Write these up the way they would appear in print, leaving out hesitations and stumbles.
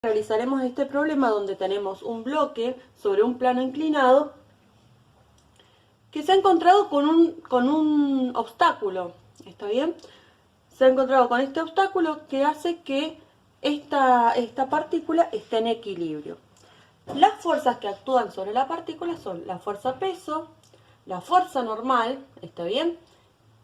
Realizaremos este problema donde tenemos un bloque sobre un plano inclinado que se ha encontrado con un obstáculo. ¿Está bien? Se ha encontrado con este obstáculo que hace que esta partícula esté en equilibrio. Las fuerzas que actúan sobre la partícula son la fuerza peso, la fuerza normal, ¿está bien?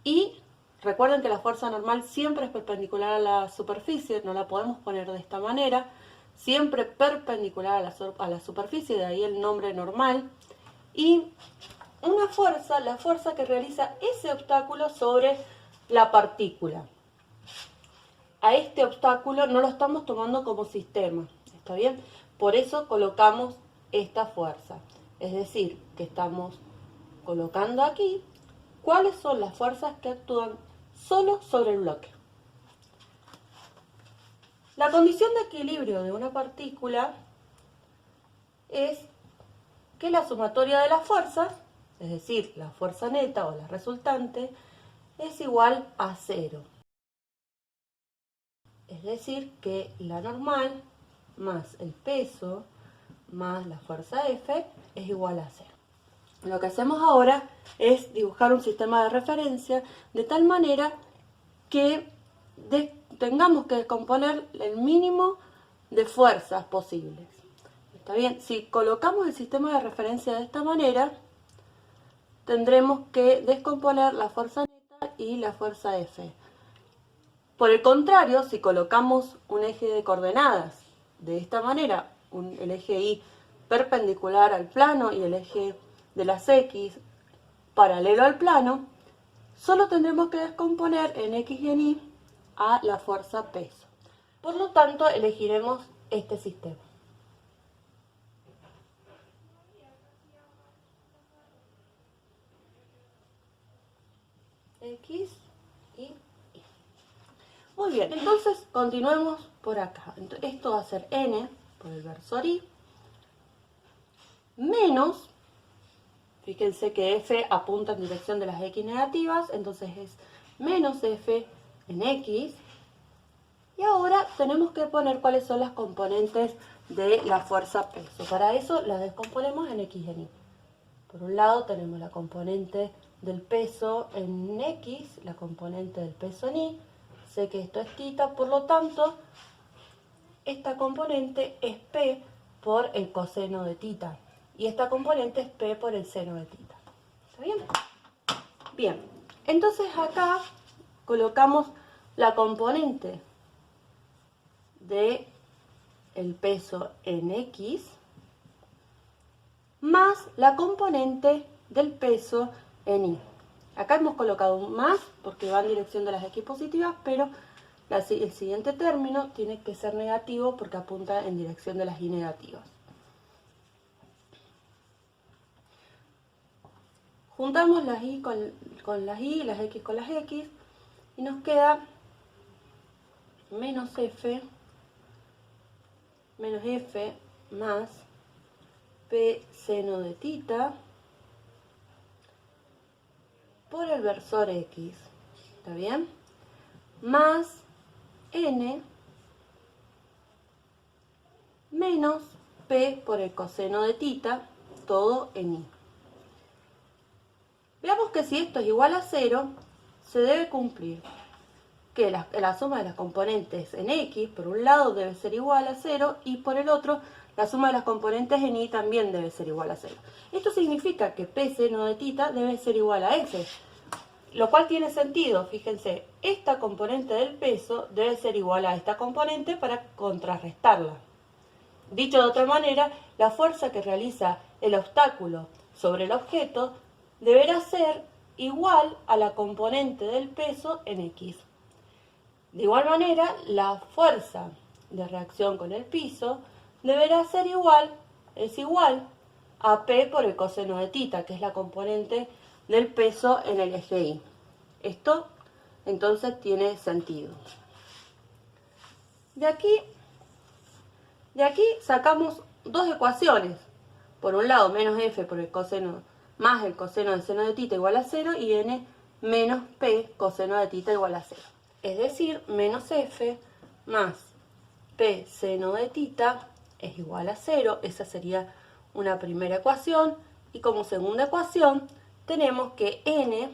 Y recuerden que la fuerza normal siempre es perpendicular a la superficie, no la podemos poner de esta manera, siempre perpendicular a la superficie, de ahí el nombre normal. Y una fuerza, la fuerza que realiza ese obstáculo sobre la partícula. A este obstáculo no lo estamos tomando como sistema, ¿está bien? Por eso colocamos esta fuerza. Es decir, que estamos colocando aquí cuáles son las fuerzas que actúan solo sobre el bloque. La condición de equilibrio de una partícula es que la sumatoria de las fuerzas, es decir, la fuerza neta o la resultante, es igual a 0. Es decir, que la normal más el peso más la fuerza F es igual a 0. Lo que hacemos ahora es dibujar un sistema de referencia de tal manera que tengamos que descomponer el mínimo de fuerzas posibles. ¿Está bien? Si colocamos el sistema de referencia de esta manera, tendremos que descomponer la fuerza neta y la fuerza F. Por el contrario, si colocamos un eje de coordenadas de esta manera, el eje Y perpendicular al plano y el eje de las X paralelo al plano, solo tendremos que descomponer en X y en Y a la fuerza peso. Por lo tanto, elegiremos este sistema. X y Y. Muy bien, entonces continuemos por acá. Esto va a ser N por el versor Y menos, fíjense que F apunta en dirección de las X negativas, entonces es menos F en X. Y ahora tenemos que poner cuáles son las componentes de la fuerza peso. Para eso las descomponemos en X y en Y. Por un lado tenemos la componente del peso en X, la componente del peso en Y. Sé que esto es θ, por lo tanto, esta componente es P por el coseno de θ. Y esta componente es P por el seno de θ. ¿Está bien? Bien, entonces acá colocamos la componente de el peso en X más la componente del peso en Y. Acá hemos colocado un más porque va en dirección de las X positivas, pero el siguiente término tiene que ser negativo porque apunta en dirección de las Y negativas. Juntamos las Y con las Y, las X con las X, y nos queda menos F más P seno de θ por el versor X, ¿está bien? Más N menos P por el coseno de θ, todo en Y. Veamos que si esto es igual a 0, se debe cumplir que la suma de las componentes en X, por un lado, debe ser igual a 0, y por el otro, la suma de las componentes en Y también debe ser igual a 0. Esto significa que P seno de θ debe ser igual a F, lo cual tiene sentido. Fíjense, esta componente del peso debe ser igual a esta componente para contrarrestarla. Dicho de otra manera, la fuerza que realiza el obstáculo sobre el objeto deberá ser igual a la componente del peso en X. De igual manera, la fuerza de reacción con el piso deberá ser igual a P por el coseno de θ, que es la componente del peso en el eje Y. Esto entonces tiene sentido. De aquí sacamos dos ecuaciones. Por un lado, menos F por el coseno más el coseno del seno de θ igual a 0, y N menos P coseno de θ igual a 0. Es decir, menos F más P seno de tita es igual a 0. Esa sería una primera ecuación. Y como segunda ecuación tenemos que n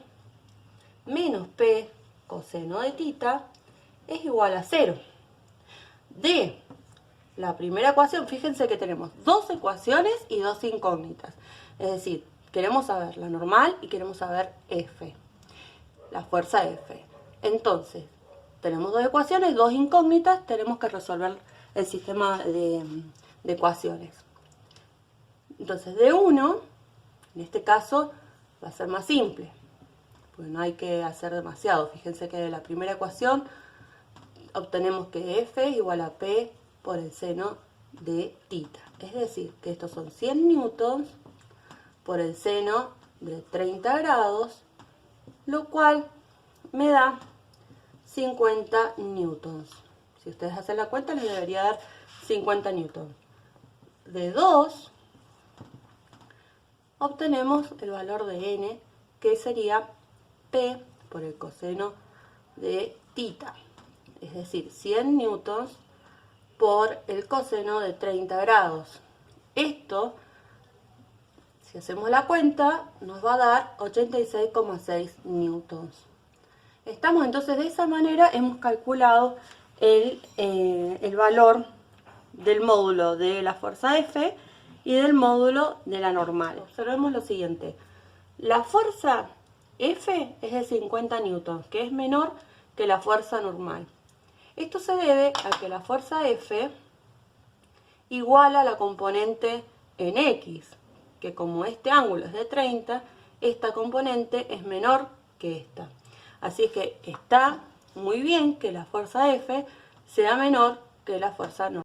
menos P coseno de tita es igual a 0. De la primera ecuación, fíjense que tenemos dos ecuaciones y dos incógnitas. Es decir, queremos saber la normal y queremos saber F, la fuerza F. Entonces, tenemos dos ecuaciones, dos incógnitas, tenemos que resolver el sistema de ecuaciones. Entonces, de 1, en este caso, va a ser más simple, porque no hay que hacer demasiado. Fíjense que de la primera ecuación obtenemos que F es igual a P por el seno de tita. Es decir, que estos son 100 newtons por el seno de 30 grados, lo cual me da 50 newtons. Si ustedes hacen la cuenta, les debería dar 50 newtons. De 2, obtenemos el valor de n, que sería P por el coseno de tita. Es decir, 100 newtons por el coseno de 30 grados. Esto, si hacemos la cuenta, nos va a dar 86,6 newtons. Estamos entonces de esa manera, hemos calculado el valor del módulo de la fuerza F y del módulo de la normal. Observemos lo siguiente. La fuerza F es de 50 newtons, que es menor que la fuerza normal. Esto se debe a que la fuerza F iguala la componente en X, que como este ángulo es de 30, esta componente es menor que esta. Así es que está muy bien que la fuerza F sea menor que la fuerza normal.